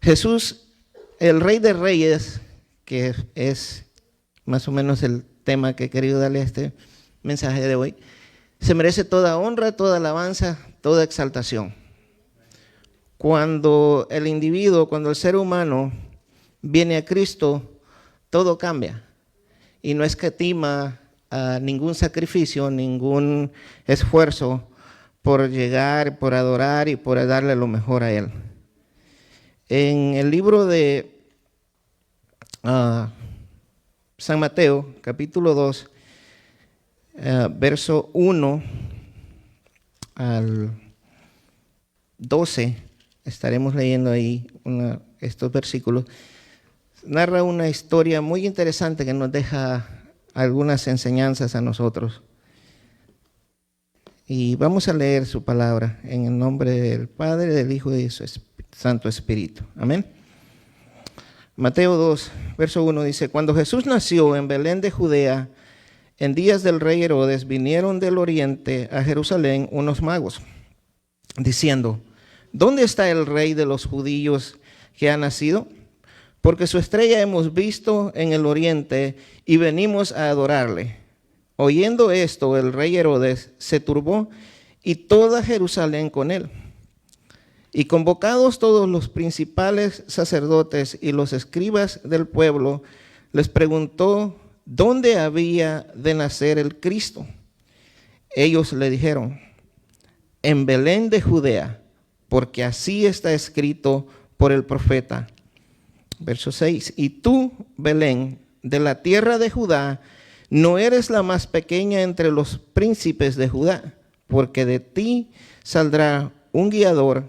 Jesús, el Rey de Reyes, que es más o menos el tema que he querido darle a este mensaje de hoy, se merece toda honra, toda alabanza, toda exaltación. Cuando el individuo, cuando el ser humano viene a Cristo, todo cambia y no escatima ningún sacrificio, ningún esfuerzo por llegar, por adorar y por darle lo mejor a Él. En el libro de San Mateo, capítulo 2, verso 1 al 12, estaremos leyendo ahí estos versículos. Narra una historia muy interesante que nos deja algunas enseñanzas a nosotros. Y vamos a leer su palabra en el nombre del Padre, del Hijo y de su Santo Espíritu. Amén. Mateo 2, verso 1 dice: Cuando Jesús nació en Belén de Judea, en días del rey Herodes, vinieron del oriente a Jerusalén unos magos, diciendo: ¿Dónde está el rey de los judíos que ha nacido? Porque su estrella hemos visto en el oriente y venimos a adorarle. Oyendo esto, el rey Herodes se turbó y toda Jerusalén con él. Y convocados todos los principales sacerdotes y los escribas del pueblo, les preguntó dónde había de nacer el Cristo. Ellos le dijeron: en Belén de Judea, porque así está escrito por el profeta. Verso 6, y tú, Belén, de la tierra de Judá, no eres la más pequeña entre los príncipes de Judá, porque de ti saldrá un guiador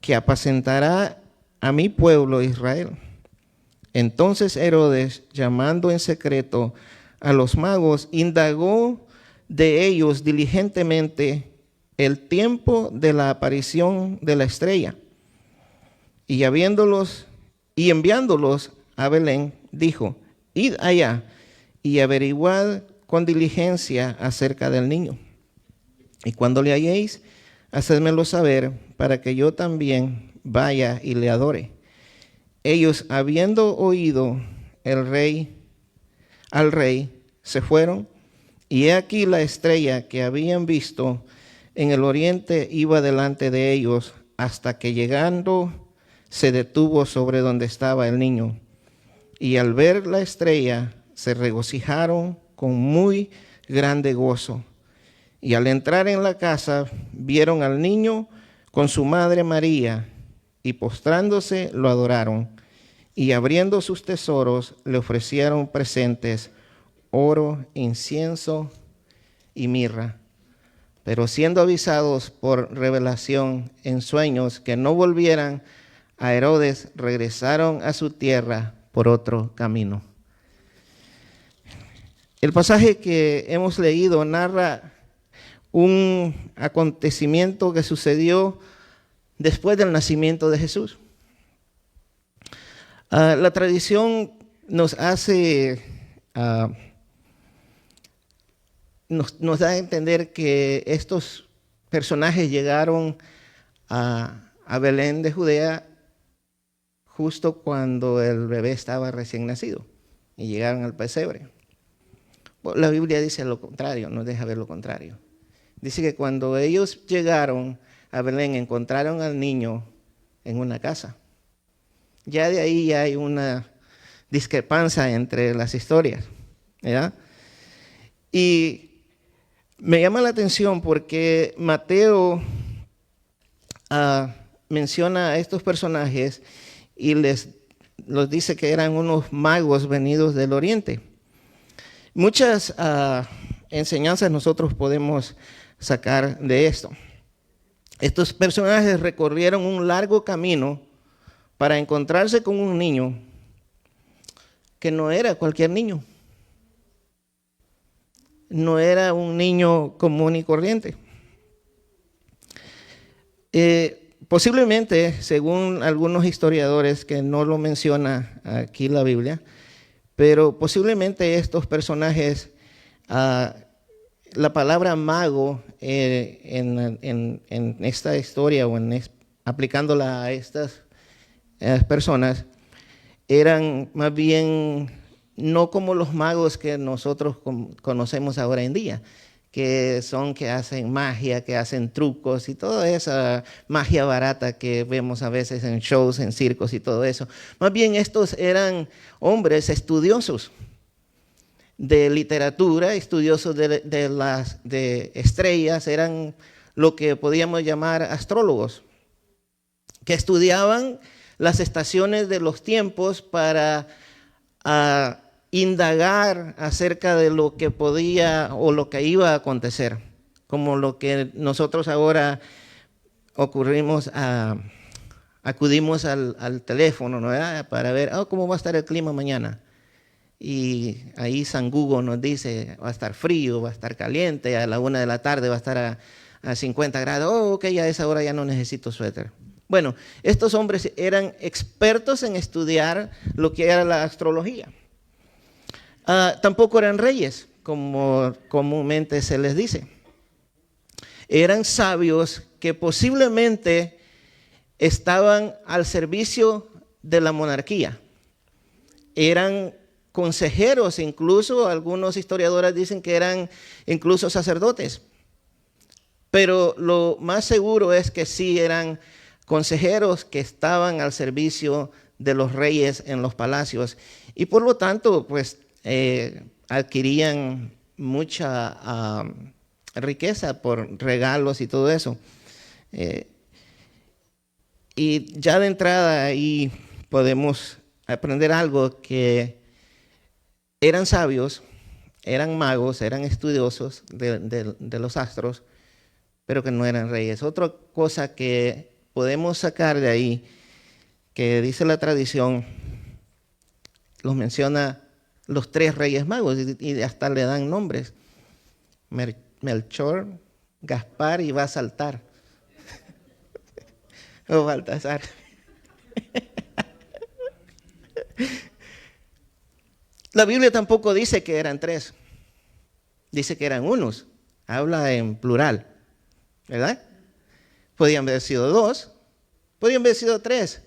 que apacentará a mi pueblo Israel. Entonces Herodes, llamando en secreto a los magos, indagó de ellos diligentemente el tiempo de la aparición de la estrella. Y enviándolos a Belén, dijo: id allá y averiguad con diligencia acerca del niño. Y cuando le halléis, hacedmelo saber, para que yo también vaya y le adore. Ellos, habiendo oído al rey, se fueron, y he aquí la estrella que habían visto en el oriente iba delante de ellos, hasta que llegando se detuvo sobre donde estaba el niño. Y al ver la estrella se regocijaron con muy grande gozo. Y al entrar en la casa vieron al niño con su madre María, y postrándose lo adoraron. Y abriendo sus tesoros le ofrecieron presentes: oro, incienso y mirra. Pero siendo avisados por revelación en sueños que no volvieran a Herodes, regresaron a su tierra por otro camino. El pasaje que hemos leído narra un acontecimiento que sucedió después del nacimiento de Jesús. La tradición nos hace, nos da a entender que estos personajes llegaron a Belén de Judea justo cuando el bebé estaba recién nacido y llegaron al pesebre. La Biblia dice lo contrario, nos deja ver lo contrario. Dice que cuando ellos llegaron a Belén, encontraron al niño en una casa. Ya de ahí hay una discrepancia entre las historias, ¿verdad? Y me llama la atención porque Mateo menciona a estos personajes y los dice que eran unos magos venidos del oriente. Muchas enseñanzas nosotros podemos sacar de esto. Estos personajes recorrieron un largo camino para encontrarse con un niño que no era cualquier niño. No era un niño común y corriente. Posiblemente, según algunos historiadores, que no lo menciona aquí la Biblia, pero posiblemente estos personajes, la palabra mago en esta historia o aplicándola a estas personas eran más bien no como los magos que nosotros conocemos ahora en día, que hacen magia, que hacen trucos y toda esa magia barata que vemos a veces en shows, en circos y todo eso. Más bien estos eran hombres estudiosos de literatura, estudiosos de estrellas, eran lo que podíamos llamar astrólogos, que estudiaban las estaciones de los tiempos para indagar acerca de lo que podía o lo que iba a acontecer, como lo que nosotros ahora acudimos al teléfono, ¿no? Para ver cómo va a estar el clima mañana. Y ahí San Google nos dice, va a estar frío, va a estar caliente, a la 1 de la tarde va a estar a 50 grados. Ok, a esa hora ya no necesito suéter. Bueno, estos hombres eran expertos en estudiar lo que era la astrología. Tampoco eran reyes, como comúnmente se les dice. Eran sabios que posiblemente estaban al servicio de la monarquía. Eran consejeros, incluso algunos historiadores dicen que eran incluso sacerdotes. Pero lo más seguro es que sí eran consejeros que estaban al servicio de los reyes en los palacios. Y por lo tanto, pues, adquirían mucha riqueza por regalos y todo eso. Y ya de entrada ahí podemos aprender algo, que eran sabios, eran magos, eran estudiosos de los astros, pero que no eran reyes. Otra cosa que podemos sacar de ahí, que dice la tradición, los menciona los 3 reyes magos y hasta le dan nombres: Melchor, Gaspar y Baltasar. O Baltasar. La Biblia tampoco dice que eran 3, dice que eran unos, habla en plural, ¿verdad? Podían haber sido 2, podían haber sido 3.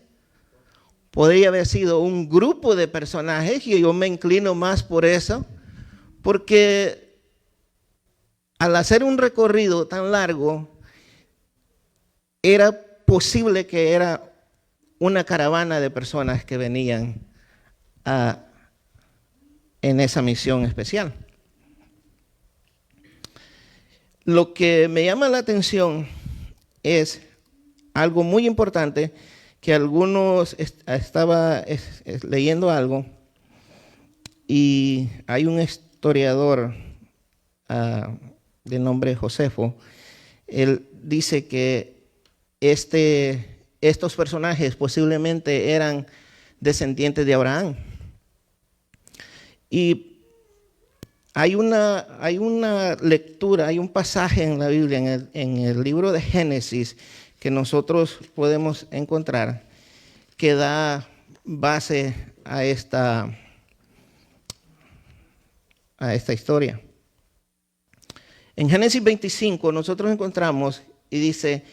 Podría haber sido un grupo de personajes, y yo me inclino más por eso, porque al hacer un recorrido tan largo, era posible que era una caravana de personas que venían en esa misión especial. Lo que me llama la atención es algo muy importante, que algunos estaba leyendo algo, y hay un historiador de nombre Josefo. Él dice que estos personajes posiblemente eran descendientes de Abraham. Y hay una lectura, hay un pasaje en la Biblia, en el libro de Génesis, que nosotros podemos encontrar, que da base a esta historia. En Génesis 25 nosotros encontramos, y dice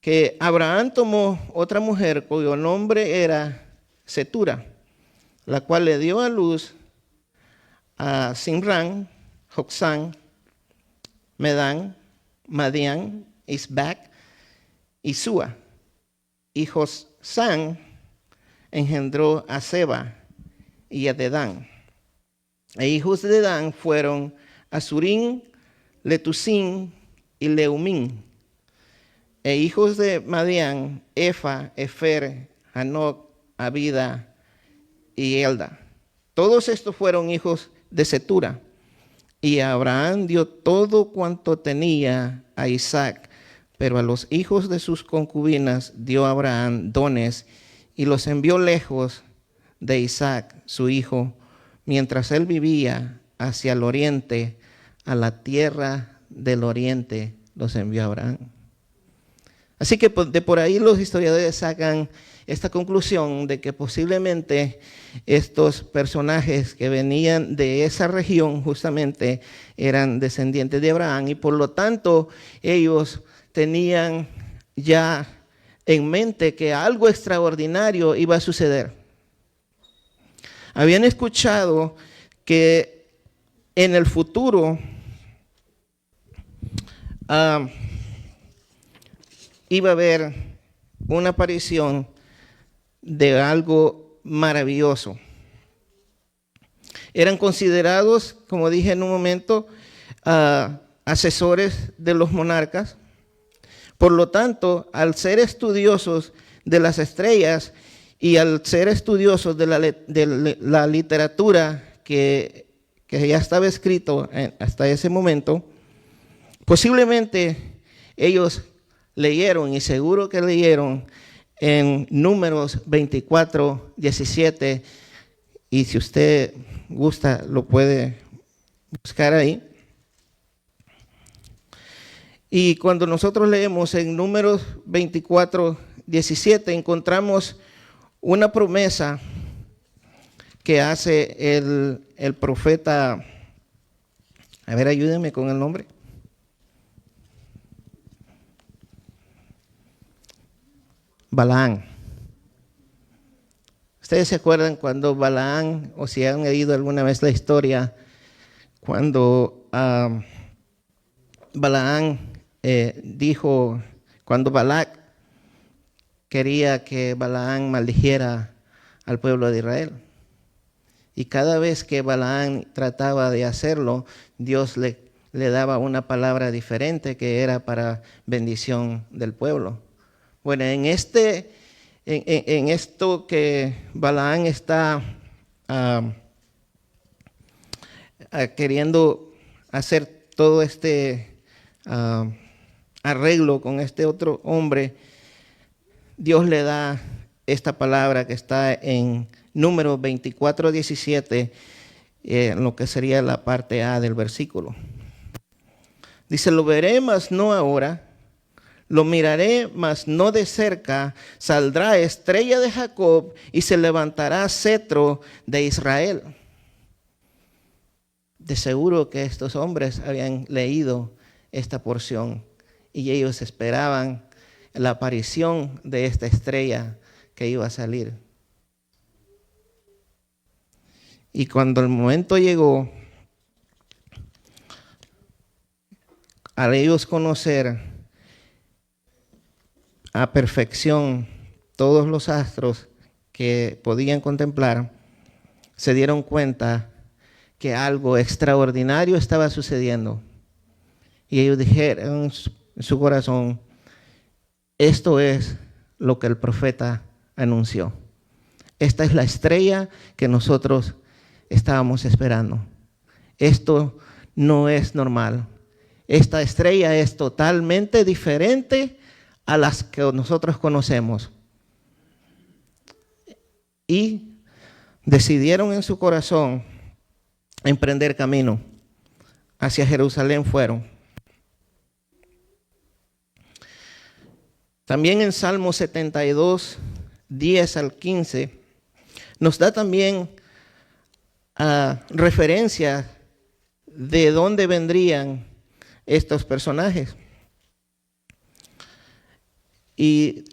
que Abraham tomó otra mujer cuyo nombre era Cetura, la cual le dio a luz a Simrán, Joksán, Medán, Madián, Isbac y Sua. Y Joksán engendró a Seba y a Dedán. E hijos de Dedán fueron Asurín, Letusín y Leumín. E hijos de Madián, Efa, Efer, Hanoc, Abida y Elda. Todos estos fueron hijos de Cetura. Y Abraham dio todo cuanto tenía a Isaac, pero a los hijos de sus concubinas dio Abraham dones y los envió lejos de Isaac, su hijo, mientras él vivía hacia el oriente, a la tierra del oriente los envió Abraham. Así que de por ahí los historiadores sacan esta conclusión de que posiblemente estos personajes que venían de esa región justamente eran descendientes de Abraham, y por lo tanto ellos tenían ya en mente que algo extraordinario iba a suceder. Habían escuchado que en el futuro iba a haber una aparición de algo maravilloso. Eran considerados, como dije en un momento, asesores de los monarcas. Por lo tanto, al ser estudiosos de las estrellas y al ser estudiosos de la literatura que ya estaba escrito hasta ese momento, posiblemente ellos leyeron, y seguro que leyeron, en Números 24, 17, y si usted gusta lo puede buscar ahí. Y cuando nosotros leemos en Números 24, 17, encontramos una promesa que hace el profeta, a ver, ayúdenme con el nombre. Balaán. ¿Ustedes se acuerdan cuando Balaán, o si han leído alguna vez la historia, cuando Balaán dijo, cuando Balac quería que Balaán maldijera al pueblo de Israel? Y cada vez que Balaán trataba de hacerlo, Dios le daba una palabra diferente que era para bendición del pueblo. Bueno, en esto que Balaán está queriendo hacer todo este arreglo con este otro hombre, Dios le da esta palabra que está en Números 24, 17, en lo que sería la parte A del versículo. Dice, lo veré, mas no ahora. Lo miraré, mas no de cerca. Saldrá estrella de Jacob y se levantará cetro de Israel. De seguro que estos hombres habían leído esta porción y ellos esperaban la aparición de esta estrella que iba a salir. Y cuando el momento llegó, al ellos conocer a perfección todos los astros que podían contemplar, se dieron cuenta que algo extraordinario estaba sucediendo. Y ellos dijeron en su corazón, esto es lo que el profeta anunció. Esta es la estrella que nosotros estábamos esperando. Esto no es normal. Esta estrella es totalmente diferente a las que nosotros conocemos. Y decidieron en su corazón emprender camino. Hacia Jerusalén fueron. También en Salmo 72, 10 al 15, nos da también referencia de dónde vendrían estos personajes. Y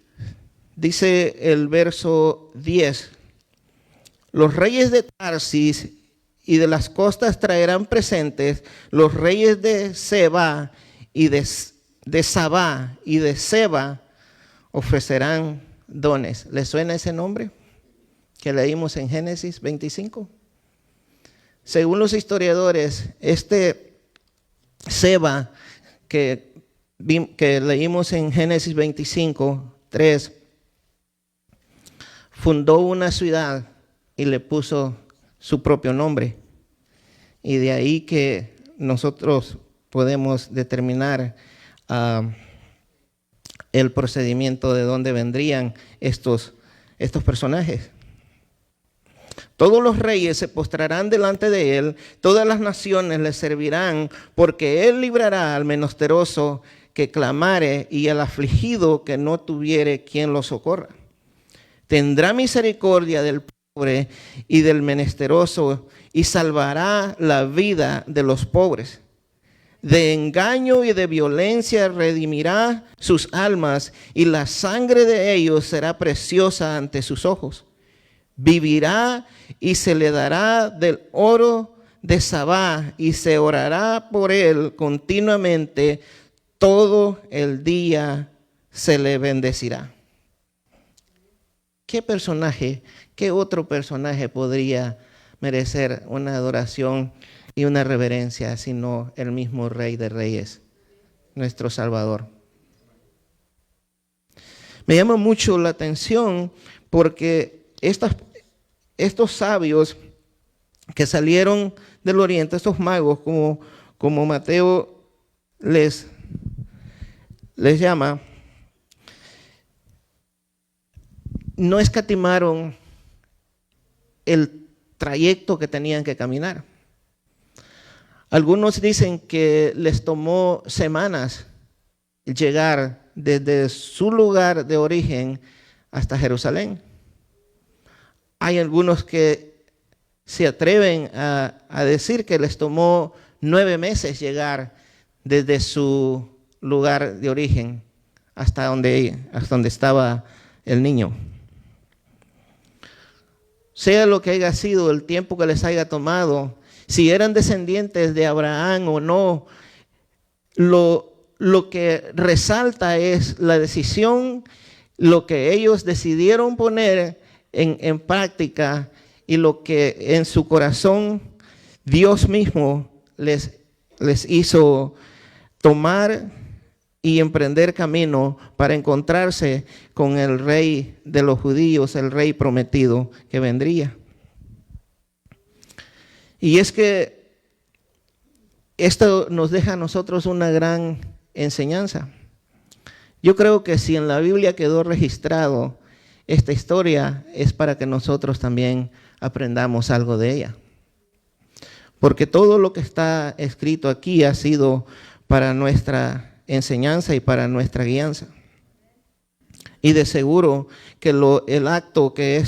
dice el verso 10, los reyes de Tarsis y de las costas traerán presentes, los reyes de Seba y de Sabá y de Seba ofrecerán dones. ¿Les suena ese nombre que leímos en Génesis 25? Según los historiadores, este Seba que leímos en Génesis 25, 3, fundó una ciudad y le puso su propio nombre. Y de ahí que nosotros podemos determinar el procedimiento de dónde vendrían estos personajes. Todos los reyes se postrarán delante de él, todas las naciones le servirán, porque él librará al menesteroso que clamare y al afligido que no tuviere quien lo socorra. Tendrá misericordia del pobre y del menesteroso y salvará la vida de los pobres. De engaño y de violencia redimirá sus almas, y la sangre de ellos será preciosa ante sus ojos. Vivirá y se le dará del oro de Sabá, y se orará por él continuamente, todo el día se le bendecirá. ¿Qué personaje, qué otro personaje podría merecer una adoración y una reverencia sino el mismo Rey de Reyes, nuestro Salvador? Me llama mucho la atención porque estos sabios que salieron del oriente, estos magos, como Mateo les llama, no escatimaron el trayecto que tenían que caminar. Algunos dicen que les tomó semanas llegar desde su lugar de origen hasta Jerusalén. Hay algunos que se atreven a decir que les tomó 9 meses llegar desde su lugar de origen hasta donde estaba el niño. Sea lo que haya sido el tiempo que les haya tomado, si eran descendientes de Abraham o no, lo que resalta es la decisión, lo que ellos decidieron poner en práctica y lo que en su corazón Dios mismo les hizo tomar y emprender camino para encontrarse con el Rey de los judíos, el Rey prometido que vendría. Y es que esto nos deja a nosotros una gran enseñanza. Yo creo que si en la Biblia quedó registrado esta historia, es para que nosotros también aprendamos algo de ella. Porque todo lo que está escrito aquí ha sido para nuestra enseñanza y para nuestra guianza. Y de seguro que el acto que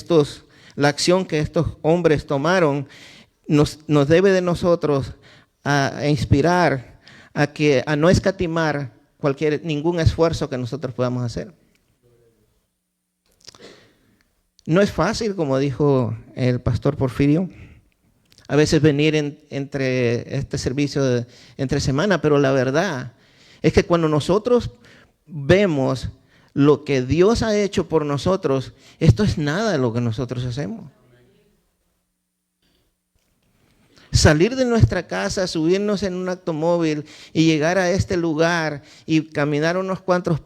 la acción que estos hombres tomaron nos debe de nosotros a inspirar a no escatimar ningún esfuerzo que nosotros podamos hacer. No es fácil, como dijo el pastor Porfirio, a veces venir entre este servicio entre semana, pero la verdad es que cuando nosotros vemos lo que Dios ha hecho por nosotros, esto es nada de lo que nosotros hacemos. Salir de nuestra casa, subirnos en un automóvil y llegar a este lugar y caminar unos cuantos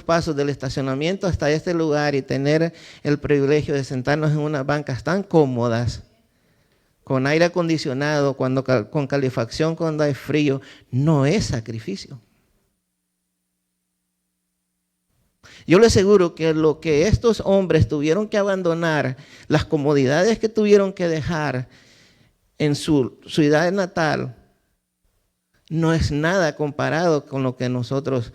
pasos del estacionamiento hasta este lugar y tener el privilegio de sentarnos en unas bancas tan cómodas, con aire acondicionado, con calefacción cuando hay frío, no es sacrificio. Yo le aseguro que lo que estos hombres tuvieron que abandonar, las comodidades que tuvieron que dejar en su ciudad natal, no es nada comparado con lo que nosotros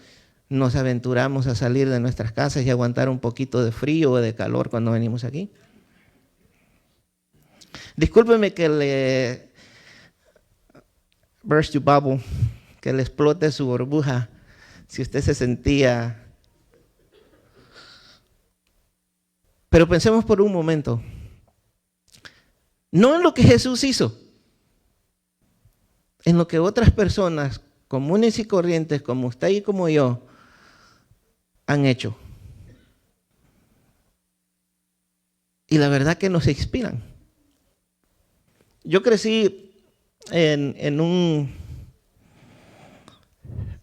nos aventuramos a salir de nuestras casas y aguantar un poquito de frío o de calor cuando venimos aquí. Discúlpeme que le burst your bubble, que le explote su burbuja, si usted se sentía. Pero pensemos por un momento, no en lo que Jesús hizo, en lo que otras personas comunes y corrientes como usted y como yo han hecho. Y la verdad que nos inspiran. Yo crecí allá en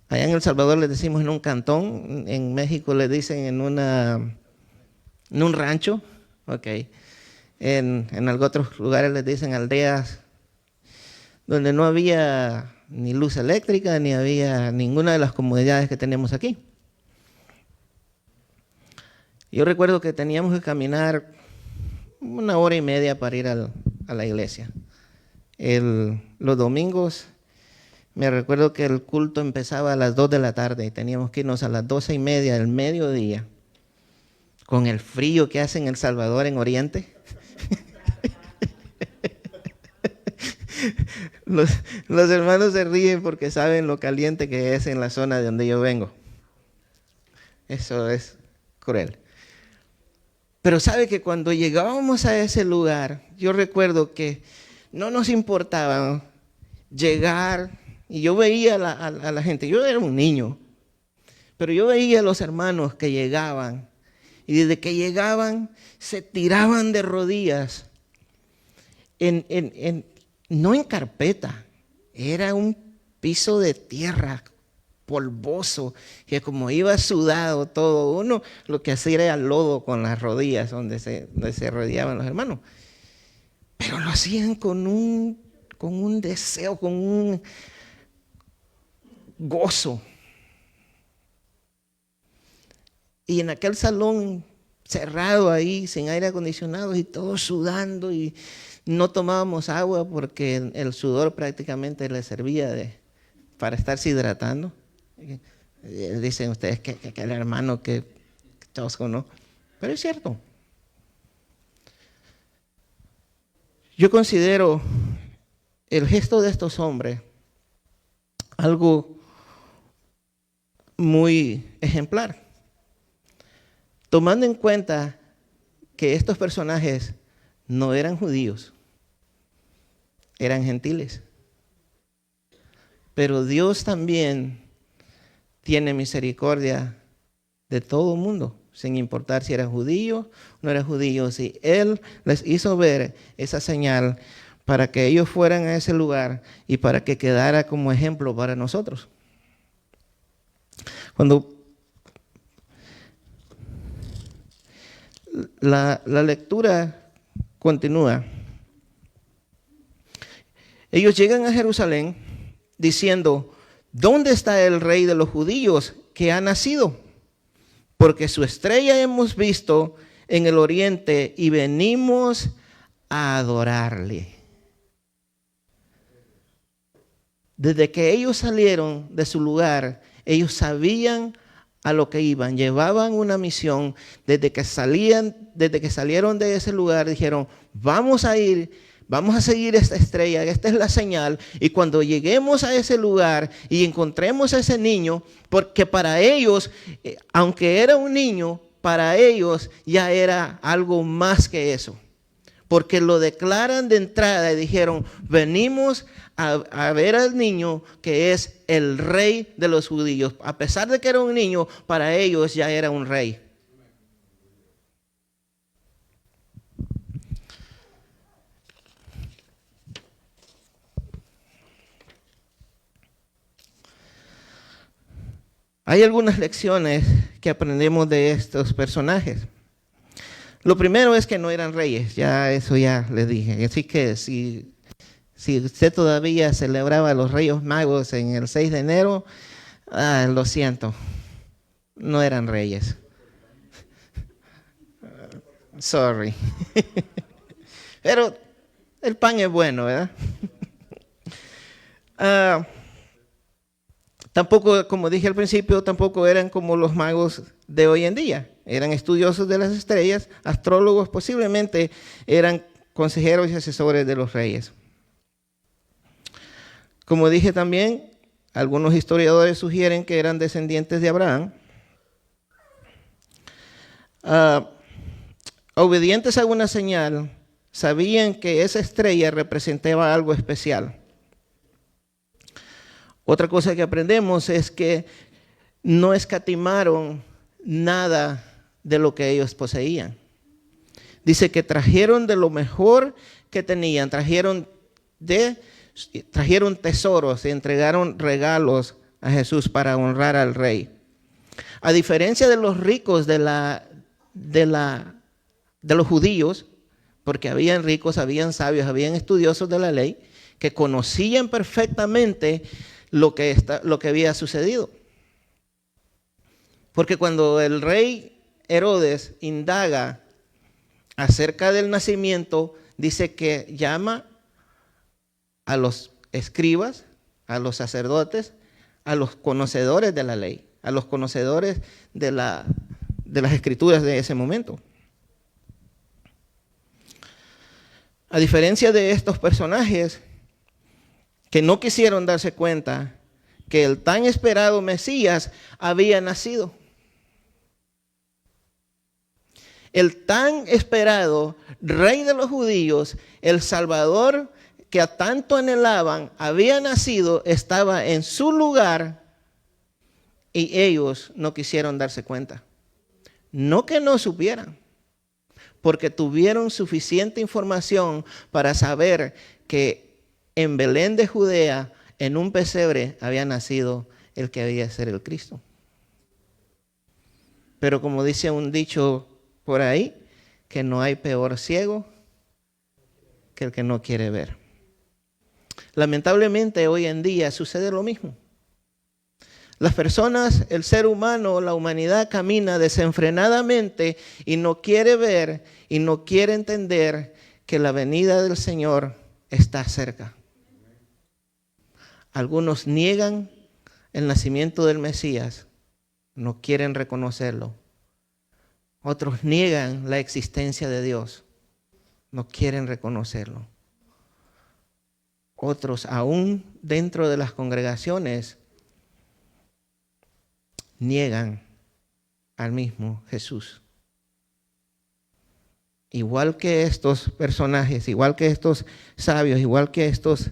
El Salvador les decimos en un cantón, en México le dicen en un rancho, okay. En otros lugares les dicen aldeas, donde no había ni luz eléctrica, ni había ninguna de las comodidades que tenemos aquí. Yo recuerdo que teníamos que caminar 1 hora y media para ir a la iglesia. Los domingos, me recuerdo que el culto empezaba a las 2 de la tarde y teníamos que irnos a las 12:30 del mediodía, con el frío que hace en El Salvador, en Oriente. Los, los hermanos se ríen porque saben lo caliente que es en la zona de donde yo vengo. Eso es cruel. Pero sabe que cuando llegábamos a ese lugar, yo recuerdo que no nos importaba llegar, y yo veía a la gente, yo era un niño, pero yo veía a los hermanos que llegaban, y desde que llegaban se tiraban de rodillas, no en carpeta, era un piso de tierra polvoso, que como iba sudado todo, uno lo que hacía era lodo con las rodillas donde se rodeaban los hermanos. Pero lo hacían con un deseo, con un gozo. Y en aquel salón cerrado ahí, sin aire acondicionado y todos sudando, y no tomábamos agua porque el sudor prácticamente le servía para estarse hidratando. Dicen ustedes que el hermano que tosco, ¿no? Pero es cierto. Yo considero el gesto de estos hombres algo muy ejemplar, tomando en cuenta que estos personajes no eran judíos, eran gentiles. Pero Dios también tiene misericordia de todo el mundo, sin importar si era judío o no era judío. Si Él les hizo ver esa señal para que ellos fueran a ese lugar y para que quedara como ejemplo para nosotros. Cuando la lectura continúa, ellos llegan a Jerusalén diciendo: ¿dónde está el rey de los judíos que ha nacido? Porque su estrella hemos visto en el oriente y venimos a adorarle. Desde que ellos salieron de su lugar, ellos sabían a lo que iban, llevaban una misión. Desde que salieron de ese lugar, dijeron: vamos a ir, vamos a seguir esta estrella, esta es la señal, y cuando lleguemos a ese lugar y encontremos a ese niño, porque para ellos, aunque era un niño, para ellos ya era algo más que eso. Porque lo declaran de entrada y dijeron: venimos a ver al niño que es el rey de los judíos. A pesar de que era un niño, para ellos ya era un rey. Hay algunas lecciones que aprendemos de estos personajes. Lo primero es que no eran reyes, eso ya les dije. Así que si usted todavía celebraba a los Reyes Magos en el 6 de enero, lo siento, no eran reyes. Sorry. Pero el pan es bueno, ¿verdad? Tampoco, como dije al principio, tampoco eran como los magos de hoy en día. Eran estudiosos de las estrellas, astrólogos, posiblemente eran consejeros y asesores de los reyes. Como dije también, algunos historiadores sugieren que eran descendientes de Abraham. Obedientes a una señal, sabían que esa estrella representaba algo especial. Otra cosa que aprendemos es que no escatimaron nada de lo que ellos poseían. Dice que trajeron de lo mejor que tenían, trajeron tesoros y entregaron regalos a Jesús para honrar al rey. A diferencia de los ricos de los judíos, porque habían ricos, habían sabios, habían estudiosos de la ley que conocían perfectamente lo que había sucedido. Porque cuando el rey Herodes indaga acerca del nacimiento, dice que llama a los escribas, a los sacerdotes, a los conocedores de la ley, a los conocedores de las escrituras de ese momento. A diferencia de estos personajes que no quisieron darse cuenta que el tan esperado Mesías había nacido. El tan esperado Rey de los judíos, el Salvador que a tanto anhelaban, había nacido, estaba en su lugar y ellos no quisieron darse cuenta. No que no supieran, porque tuvieron suficiente información para saber que en Belén de Judea, en un pesebre, había nacido el que había de ser el Cristo. Pero como dice un dicho por ahí, que no hay peor ciego que el que no quiere ver. Lamentablemente hoy en día sucede lo mismo. Las personas, el ser humano, la humanidad camina desenfrenadamente y no quiere ver y no quiere entender que la venida del Señor está cerca. Algunos niegan el nacimiento del Mesías, no quieren reconocerlo. Otros niegan la existencia de Dios, no quieren reconocerlo. Otros, aún dentro de las congregaciones, niegan al mismo Jesús. Igual que estos personajes, igual que estos sabios, igual que estos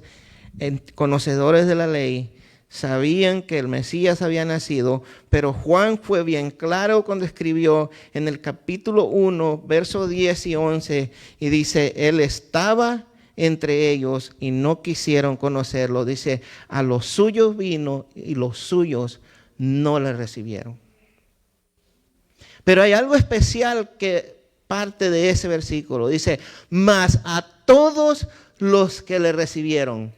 conocedores de la ley, sabían que el Mesías había nacido, pero Juan fue bien claro cuando escribió en el capítulo 1, versos 10 y 11, y dice, Él estaba entre ellos y no quisieron conocerlo. Dice, a los suyos vino y los suyos no le recibieron. Pero hay algo especial que parte de ese versículo. Dice, mas a todos los que le recibieron,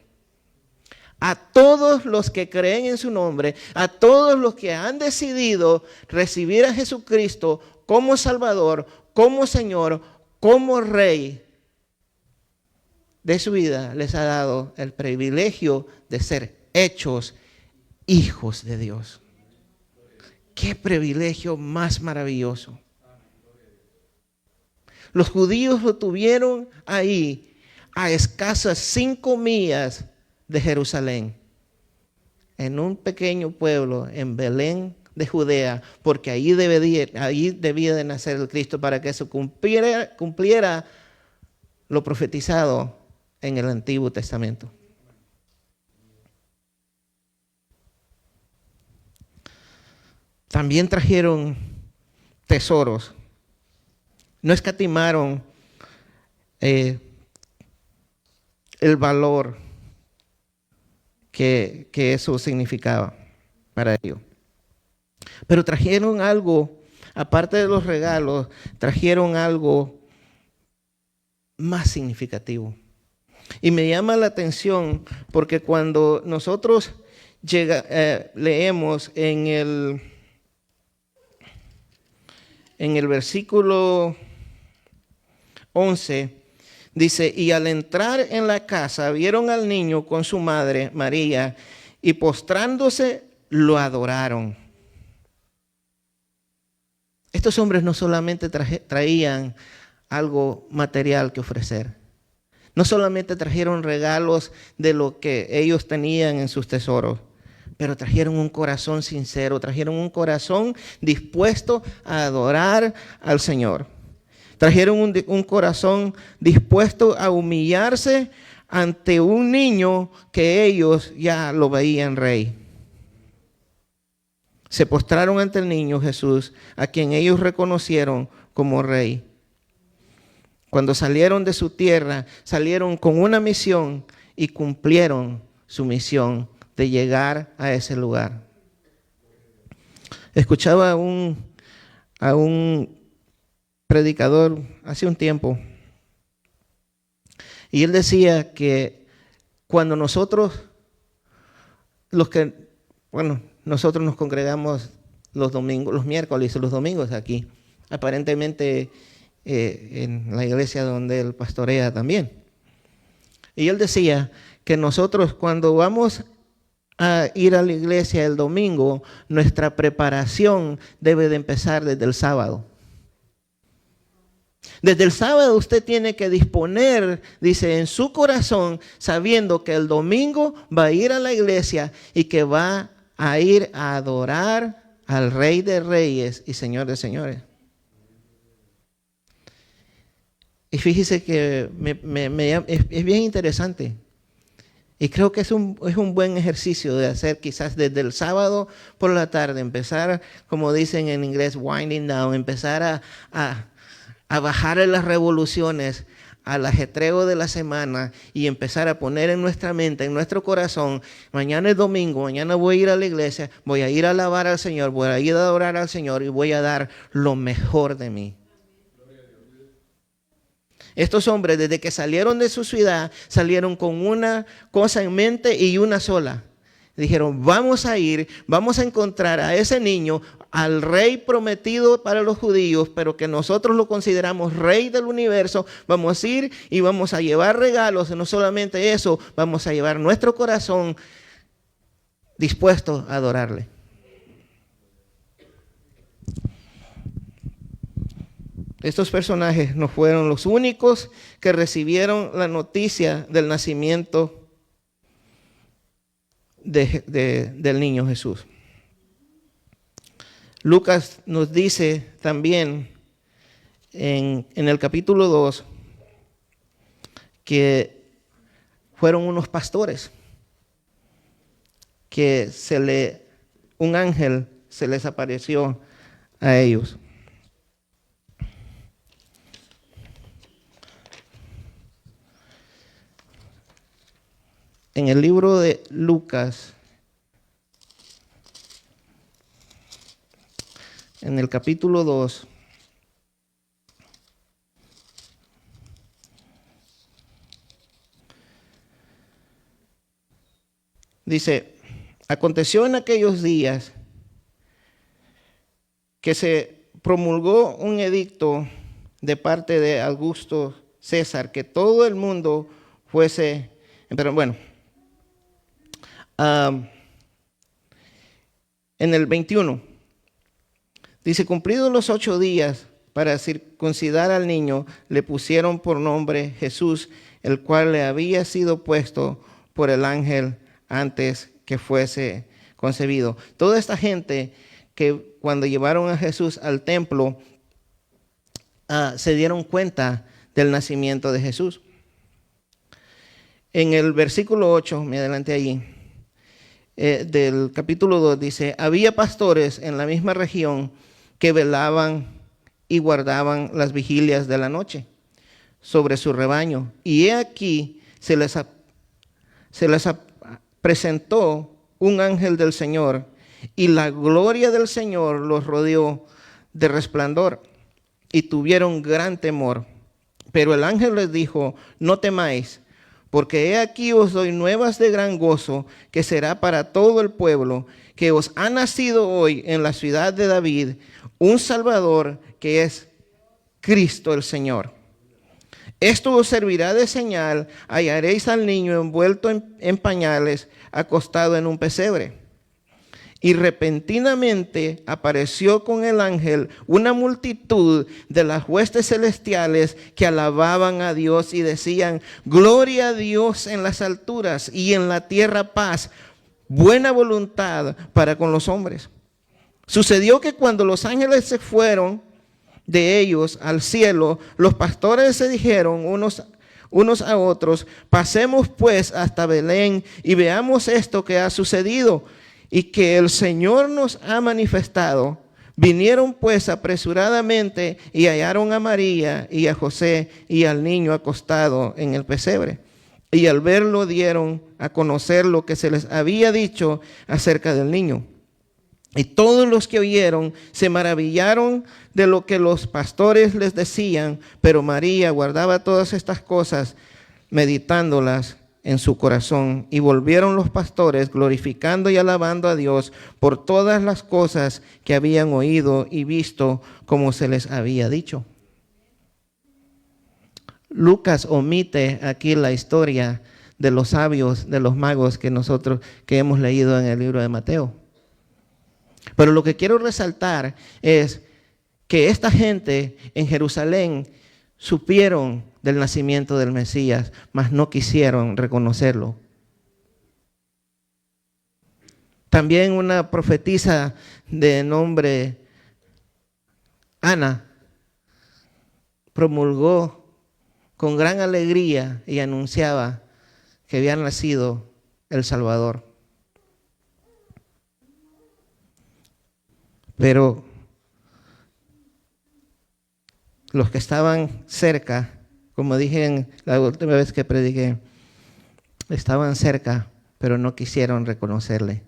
a todos los que creen en su nombre, a todos los que han decidido recibir a Jesucristo como Salvador, como Señor, como Rey de su vida, les ha dado el privilegio de ser hechos hijos de Dios. ¡Qué privilegio más maravilloso! Los judíos lo tuvieron ahí, a escasas 5 millas de Jerusalén, en un pequeño pueblo, en Belén de Judea, porque ahí debía de nacer el Cristo para que se cumpliera lo profetizado en el Antiguo Testamento. También trajeron tesoros. No escatimaron el valor que eso significaba para ellos. Pero trajeron algo, aparte de los regalos, trajeron algo más significativo. Y me llama la atención porque cuando nosotros leemos en el versículo 11, dice, y al entrar en la casa vieron al niño con su madre María y postrándose lo adoraron. Estos hombres no solamente traían algo material que ofrecer, no solamente trajeron regalos de lo que ellos tenían en sus tesoros, pero trajeron un corazón sincero, trajeron un corazón dispuesto a adorar al Señor. Trajeron un corazón dispuesto a humillarse ante un niño que ellos ya lo veían rey. Se postraron ante el niño Jesús, a quien ellos reconocieron como rey. Cuando salieron de su tierra, salieron con una misión y cumplieron su misión de llegar a ese lugar. Escuchaba a un predicador hace un tiempo y él decía que cuando nosotros nosotros nos congregamos los domingos, los miércoles y los domingos aquí, aparentemente en la iglesia donde él pastorea también. Y él decía que nosotros cuando vamos a ir a la iglesia el domingo, nuestra preparación debe de empezar desde el sábado. Desde el sábado usted tiene que disponer, dice, en su corazón, sabiendo que el domingo va a ir a la iglesia y que va a ir a adorar al Rey de Reyes y Señor de Señores. Y fíjese que es bien interesante. Y creo que es un buen ejercicio de hacer quizás desde el sábado por la tarde, empezar, como dicen en inglés, winding down, empezar a bajar las revoluciones al ajetreo de la semana y empezar a poner en nuestra mente, en nuestro corazón, mañana es domingo, mañana voy a ir a la iglesia, voy a ir a alabar al Señor, voy a ir a adorar al Señor y voy a dar lo mejor de mí. Estos hombres, desde que salieron de su ciudad, salieron con una cosa en mente y una sola. Dijeron, vamos a ir, vamos a encontrar a ese niño, al rey prometido para los judíos, pero que nosotros lo consideramos rey del universo. Vamos a ir y vamos a llevar regalos, y no solamente eso, vamos a llevar nuestro corazón dispuesto a adorarle. Estos personajes no fueron los únicos que recibieron la noticia del nacimiento del niño Jesús. Lucas nos dice también en el capítulo 2 que fueron unos pastores que un ángel se les apareció a ellos. En el libro de Lucas, en el capítulo 2, dice, aconteció en aquellos días que se promulgó un edicto de parte de Augusto César, que todo el mundo fuese, pero bueno, en el 21, dice, cumplidos los 8 días para circuncidar al niño, le pusieron por nombre Jesús, el cual le había sido puesto por el ángel antes que fuese concebido. Toda esta gente que cuando llevaron a Jesús al templo, se dieron cuenta del nacimiento de Jesús. En el versículo 8, me adelanté allí, del capítulo 2, dice, había pastores en la misma región que velaban y guardaban las vigilias de la noche sobre su rebaño. Y he aquí, se les presentó un ángel del Señor, y la gloria del Señor los rodeó de resplandor, y tuvieron gran temor. Pero el ángel les dijo, no temáis, porque he aquí os doy nuevas de gran gozo, que será para todo el pueblo, que os ha nacido hoy en la ciudad de David un Salvador, que es Cristo el Señor. Esto os servirá de señal, hallaréis al niño envuelto en pañales, acostado en un pesebre. Y repentinamente apareció con el ángel una multitud de las huestes celestiales que alababan a Dios y decían, gloria a Dios en las alturas y en la tierra paz, buena voluntad para con los hombres. Sucedió que cuando los ángeles se fueron de ellos al cielo, los pastores se dijeron unos a otros, pasemos pues hasta Belén y veamos esto que ha sucedido y que el Señor nos ha manifestado. Vinieron pues apresuradamente y hallaron a María y a José y al niño acostado en el pesebre. Y al verlo dieron a conocer lo que se les había dicho acerca del niño. Y todos los que oyeron se maravillaron de lo que los pastores les decían, pero María guardaba todas estas cosas, meditándolas en su corazón. Y volvieron los pastores glorificando y alabando a Dios por todas las cosas que habían oído y visto como se les había dicho. Lucas omite aquí la historia de los sabios, de los magos que hemos leído en el libro de Mateo. Pero lo que quiero resaltar es que esta gente en Jerusalén supieron del nacimiento del Mesías, mas no quisieron reconocerlo. También una profetisa de nombre Ana promulgó con gran alegría y anunciaba que había nacido el Salvador. Pero los que estaban cerca, como dije en la última vez que prediqué, estaban cerca, pero no quisieron reconocerle.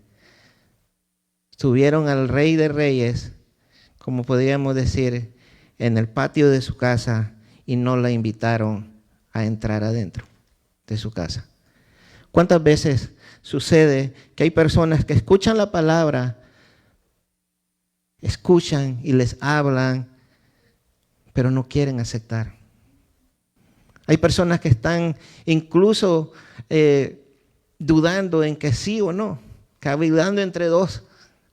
Tuvieron al Rey de Reyes, como podríamos decir, en el patio de su casa y no la invitaron a entrar adentro de su casa. ¿Cuántas veces sucede que hay personas que escuchan la palabra, escuchan y les hablan, pero no quieren aceptar? Hay personas que están incluso dudando en que sí o no, cavilando entre dos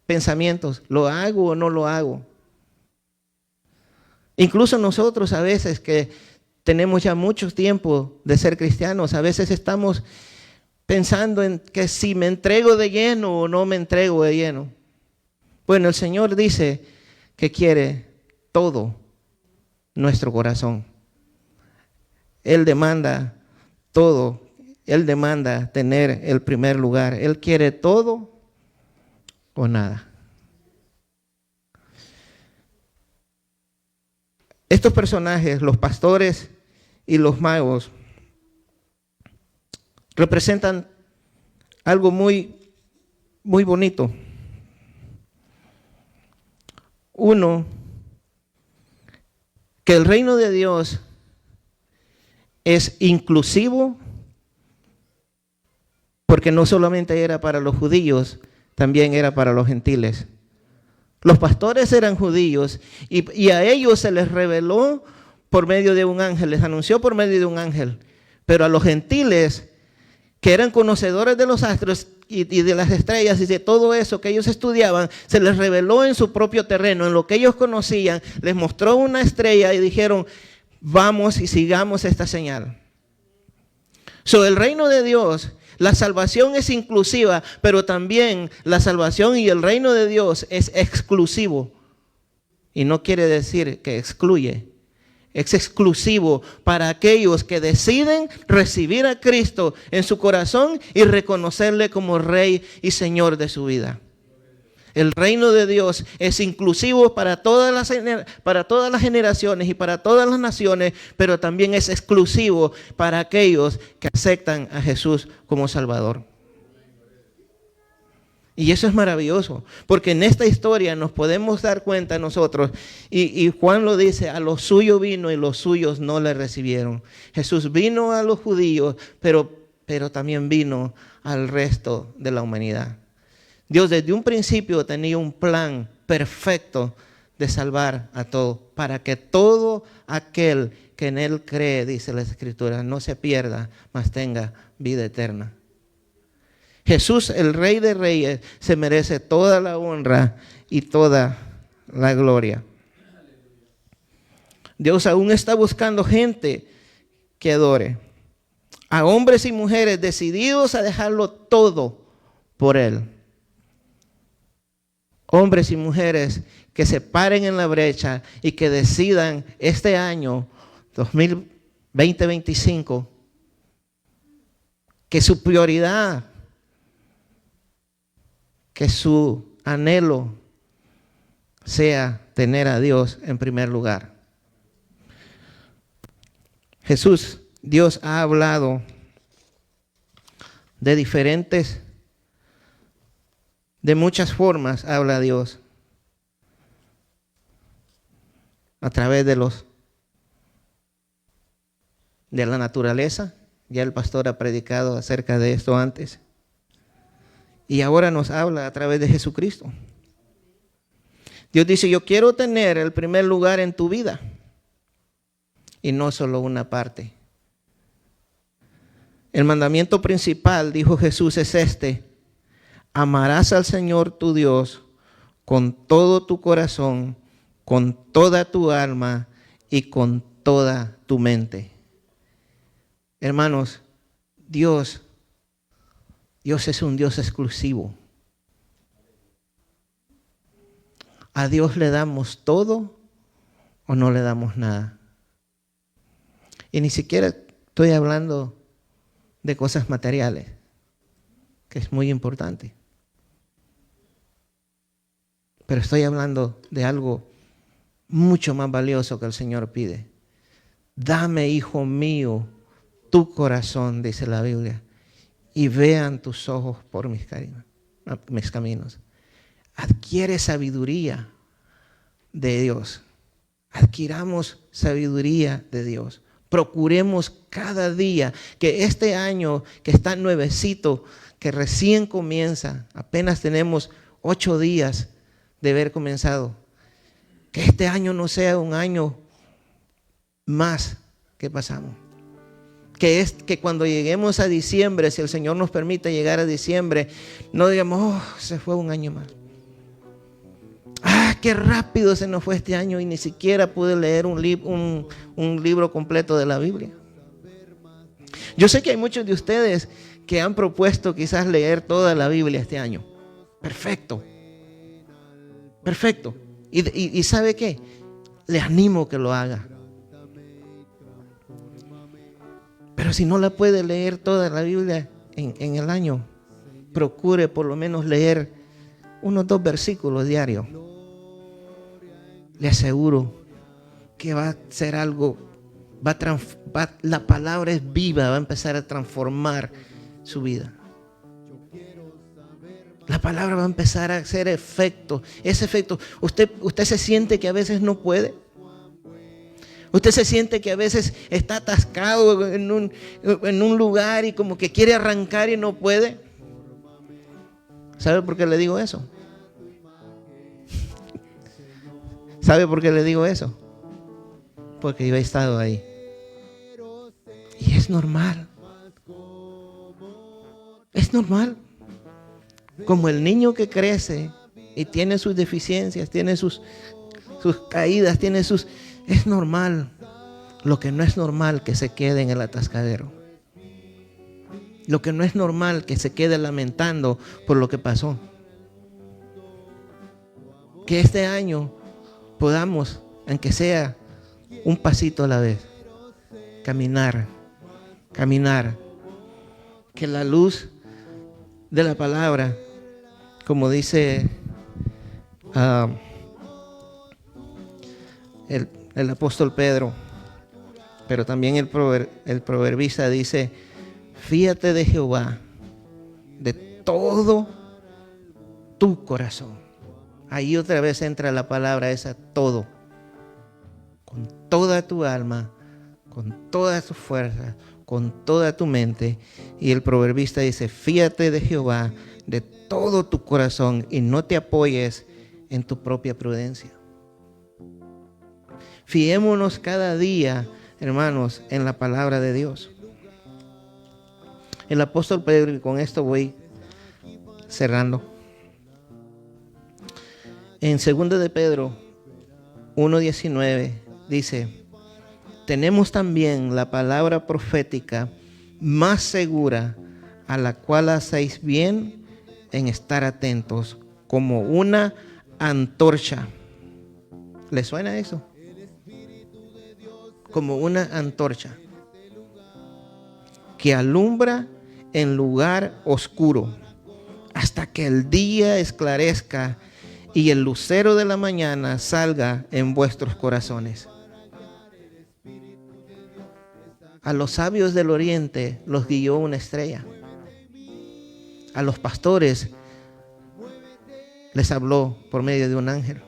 pensamientos, ¿lo hago o no lo hago? Incluso nosotros a veces que tenemos ya mucho tiempo de ser cristianos, a veces estamos pensando en que si me entrego de lleno o no me entrego de lleno. Bueno, el Señor dice que quiere todo nuestro corazón. Él demanda todo. Él demanda tener el primer lugar. Él quiere todo o nada. Estos personajes, los pastores y los magos, representan algo muy bonito. Uno, que el reino de Dios es inclusivo, porque no solamente era para los judíos, también era para los gentiles. Los pastores eran judíos y a ellos se les reveló por medio de un ángel, les anunció por medio de un ángel. Pero a los gentiles, que eran conocedores de los astros y de las estrellas y de todo eso que ellos estudiaban, se les reveló en su propio terreno, en lo que ellos conocían, les mostró una estrella y dijeron, vamos y sigamos esta señal. El reino de Dios, la salvación es inclusiva, pero también la salvación y el reino de Dios es exclusivo. Y no quiere decir que excluye. Es exclusivo para aquellos que deciden recibir a Cristo en su corazón y reconocerle como Rey y Señor de su vida. El reino de Dios es inclusivo para todas las generaciones y para todas las naciones, pero también es exclusivo para aquellos que aceptan a Jesús como Salvador. Y eso es maravilloso, porque en esta historia nos podemos dar cuenta nosotros, y Juan lo dice, a los suyos vino y los suyos no le recibieron. Jesús vino a los judíos, pero también vino al resto de la humanidad. Dios desde un principio tenía un plan perfecto de salvar a todos, para que todo aquel que en Él cree, dice la Escritura, no se pierda, mas tenga vida eterna. Jesús, el Rey de Reyes, se merece toda la honra y toda la gloria. Dios aún está buscando gente que adore, a hombres y mujeres decididos a dejarlo todo por Él. Hombres y mujeres que se paren en la brecha y que decidan este año 2025 que su prioridad, que su anhelo sea tener a Dios en primer lugar. Jesús, Dios ha hablado de muchas formas habla Dios. A través de la naturaleza. Ya el pastor ha predicado acerca de esto antes. Y ahora nos habla a través de Jesucristo. Dios dice, yo quiero tener el primer lugar en tu vida. Y no solo una parte. El mandamiento principal, dijo Jesús, es este. Amarás al Señor tu Dios con todo tu corazón, con toda tu alma y con toda tu tu mente. Hermanos, Dios es un Dios exclusivo. ¿A Dios le damos todo o no le damos nada? Y ni siquiera estoy hablando de cosas materiales, que es muy importante. Pero estoy hablando de algo mucho más valioso que el Señor pide. Dame, hijo mío, tu corazón, dice la Biblia, y vean tus ojos por mis caminos. Adquiere sabiduría de Dios. Adquiramos sabiduría de Dios. Procuremos cada día que este año que está nuevecito, que recién comienza, apenas tenemos 8 días de haber comenzado, que este año no sea un año más que pasamos. Que cuando lleguemos a diciembre, si el Señor nos permite llegar a diciembre, no digamos, se fue un año más. Qué rápido se nos fue este año y ni siquiera pude leer un libro completo de la Biblia. Yo sé que hay muchos de ustedes que han propuesto quizás leer toda la Biblia este año. Perfecto. Perfecto. Y ¿sabe qué? Les animo que lo haga. Pero si no la puede leer toda la Biblia en el año, procure por lo menos leer unos 2 versículos diarios. Le aseguro que va a ser algo, la palabra es viva, va a empezar a transformar su vida. La palabra va a empezar a hacer efecto. Ese efecto, usted se siente que a veces no puede. Usted se siente que a veces está atascado en un lugar y como que quiere arrancar y no puede. ¿Sabe por qué le digo eso? ¿Sabe por qué le digo eso? Porque yo he estado ahí. Y es normal. Es normal. Como el niño que crece y tiene sus deficiencias, tiene sus caídas, es normal. Lo que no es normal que se quede en el atascadero. Lo que no es normal que se quede lamentando por lo que pasó. Que este año podamos, aunque sea un pasito a la vez, caminar. Que la luz de la palabra, como dice el apóstol Pedro, pero también el proverbista dice: fíate de Jehová de todo tu corazón. Ahí otra vez entra la palabra esa, todo. Con toda tu alma, con todas tus fuerzas, con toda tu mente. Y el proverbista dice: fíate de Jehová de todo tu corazón y no te apoyes en tu propia prudencia. Fiémonos cada día, hermanos, en la palabra de Dios. El apóstol Pedro, y con esto voy cerrando. En 2 de Pedro 1:19 dice: tenemos también la palabra profética más segura, a la cual hacéis bien en estar atentos, como una antorcha. ¿Le suena eso? Como una antorcha que alumbra en lugar oscuro, hasta que el día esclarezca y el lucero de la mañana salga en vuestros corazones. A los sabios del oriente los guió una estrella. A los pastores les habló por medio de un ángel.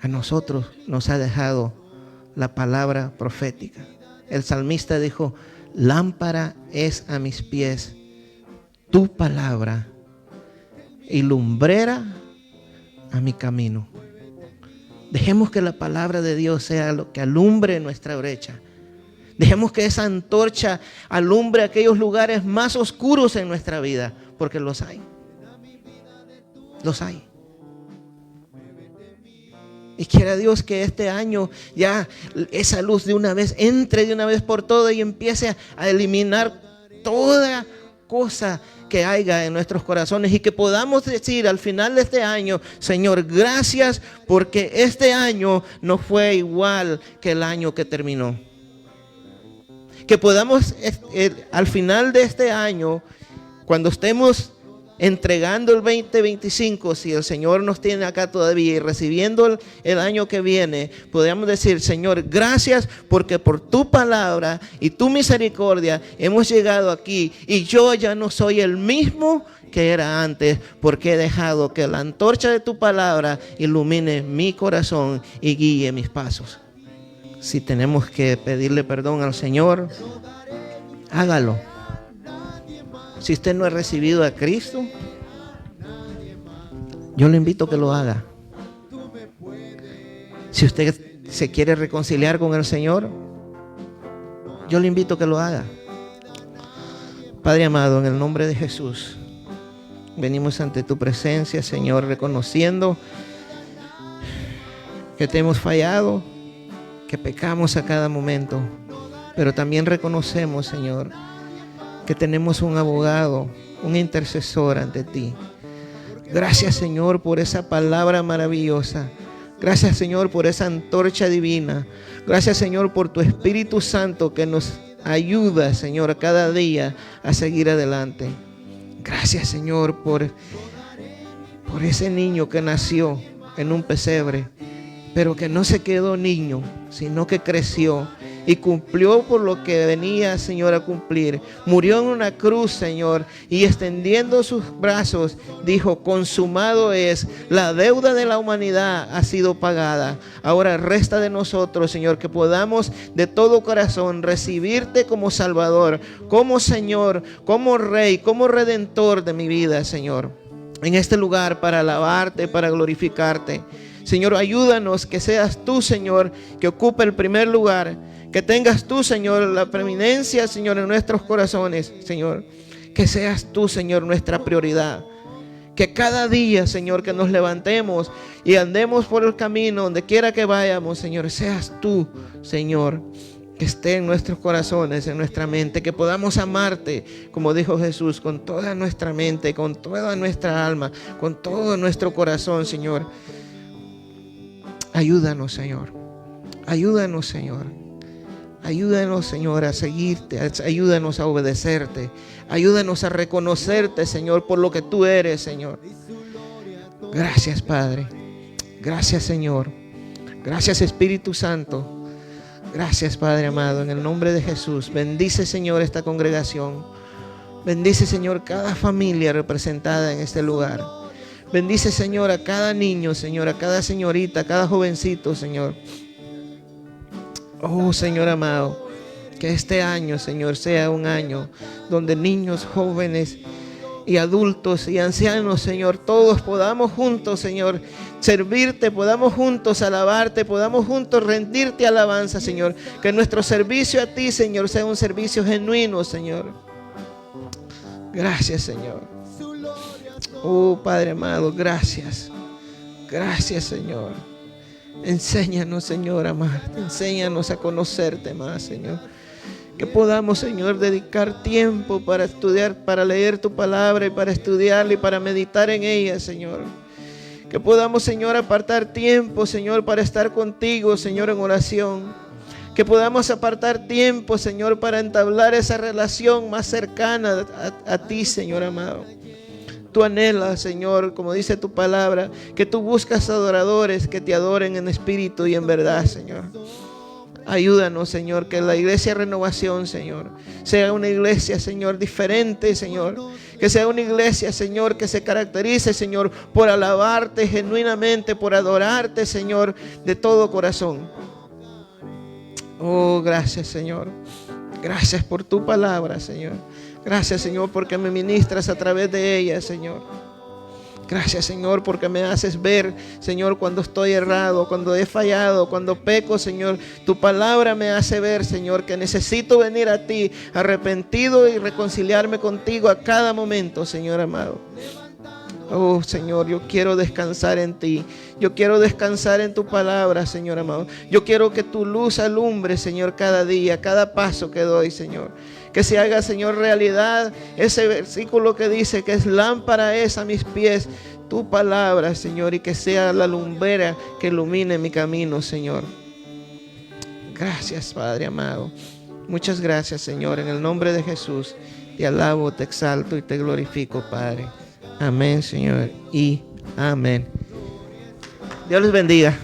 A nosotros nos ha dejado la palabra profética. El salmista dijo: lámpara es a mis pies tu palabra y lumbrera a mi camino. Dejemos que la palabra de Dios sea lo que alumbre nuestra brecha. Dejemos que esa antorcha alumbre aquellos lugares más oscuros en nuestra vida, porque los hay. Los hay. Y quiera Dios que este año ya esa luz de una vez entre de una vez por todas y empiece a eliminar toda cosa que haya en nuestros corazones, y que podamos decir al final de este año: Señor, gracias, porque este año no fue igual que el año que terminó. Que podamos al final de este año, cuando estemos entregando el 2025, si el Señor nos tiene acá todavía, y recibiendo el año que viene, podamos decir: Señor, gracias, porque por tu palabra y tu misericordia hemos llegado aquí, y yo ya no soy el mismo que era antes, porque he dejado que la antorcha de tu palabra ilumine mi corazón y guíe mis pasos. Si tenemos que pedirle perdón al Señor, hágalo. Si usted no ha recibido a Cristo, yo le invito a que lo haga. Si usted se quiere reconciliar con el Señor, yo le invito a que lo haga. Padre amado, en el nombre de Jesús, venimos ante tu presencia, Señor, reconociendo que te hemos fallado, que pecamos a cada momento, pero también reconocemos, Señor, que tenemos un abogado, un intercesor ante ti. Gracias, Señor, por esa palabra maravillosa. Gracias, Señor, por esa antorcha divina. Gracias, Señor, por tu Espíritu Santo que nos ayuda, Señor, cada día a seguir adelante. Gracias, Señor, por ese niño que nació en un pesebre, pero que no se quedó niño, sino que creció y cumplió por lo que venía, Señor, a cumplir. Murió en una cruz, Señor, y extendiendo sus brazos dijo: consumado es, la deuda de la humanidad ha sido pagada. Ahora resta de nosotros, Señor, que podamos de todo corazón recibirte como Salvador, como Señor, como Rey, como Redentor de mi vida, Señor, en este lugar, para alabarte, para glorificarte. Señor, ayúdanos que seas tú, Señor, que ocupe el primer lugar. Que tengas tú, Señor, la preeminencia, Señor, en nuestros corazones, Señor. Que seas tú, Señor, nuestra prioridad. Que cada día, Señor, que nos levantemos y andemos por el camino, donde quiera que vayamos, Señor, seas tú, Señor, que esté en nuestros corazones, en nuestra mente. Que podamos amarte, como dijo Jesús, con toda nuestra mente, con toda nuestra alma, con todo nuestro corazón, Señor. Ayúdanos, Señor. Ayúdanos, Señor. Ayúdanos, Señor, a seguirte. Ayúdanos a obedecerte. Ayúdanos a reconocerte, Señor, por lo que tú eres, Señor. Gracias, Padre. Gracias, Señor. Gracias, Espíritu Santo. Gracias, Padre amado. En el nombre de Jesús, bendice, Señor, esta congregación. Bendice, Señor, cada familia representada en este lugar. Bendice, Señor, a cada niño, Señor, a cada señorita, a cada jovencito, Señor. Oh, Señor amado, que este año, Señor, sea un año donde niños, jóvenes y adultos y ancianos, Señor, todos podamos juntos, Señor, servirte, podamos juntos alabarte, podamos juntos rendirte alabanza, Señor. Que nuestro servicio a ti, Señor, sea un servicio genuino, Señor. Gracias, Señor. Oh, Padre amado, gracias. Gracias, Señor. Enséñanos, Señor, a amarte. Enséñanos a conocerte más, Señor. Que podamos, Señor, dedicar tiempo para estudiar, para leer tu palabra y para estudiarla y para meditar en ella, Señor. Que podamos, Señor, apartar tiempo, Señor, para estar contigo, Señor, en oración. Que podamos apartar tiempo, Señor, para entablar esa relación más cercana a ti, Señor amado. Tú anhelas, Señor, como dice tu palabra, que tú buscas adoradores que te adoren en espíritu y en verdad, Señor. Ayúdanos, Señor, que la iglesia Renovación, Señor, sea una iglesia, Señor, diferente, Señor. Que sea una iglesia, Señor, que se caracterice, Señor, por alabarte genuinamente, por adorarte, Señor, de todo corazón. Oh, gracias, Señor. Gracias por tu palabra, Señor. Gracias, Señor, porque me ministras a través de ella, Señor. Gracias, Señor, porque me haces ver, Señor, cuando estoy errado, cuando he fallado, cuando peco, Señor. Tu palabra me hace ver, Señor, que necesito venir a ti arrepentido y reconciliarme contigo a cada momento, Señor amado. Oh, Señor, yo quiero descansar en ti. Yo quiero descansar en tu palabra, Señor amado. Yo quiero que tu luz alumbre, Señor, cada día, cada paso que doy, Señor. Que se haga, Señor, realidad ese versículo que dice que es lámpara es a mis pies tu palabra, Señor, y que sea la lumbrera que ilumine mi camino, Señor. Gracias, Padre amado. Muchas gracias, Señor. En el nombre de Jesús te alabo, te exalto y te glorifico, Padre. Amén, Señor, y amén. Dios les bendiga.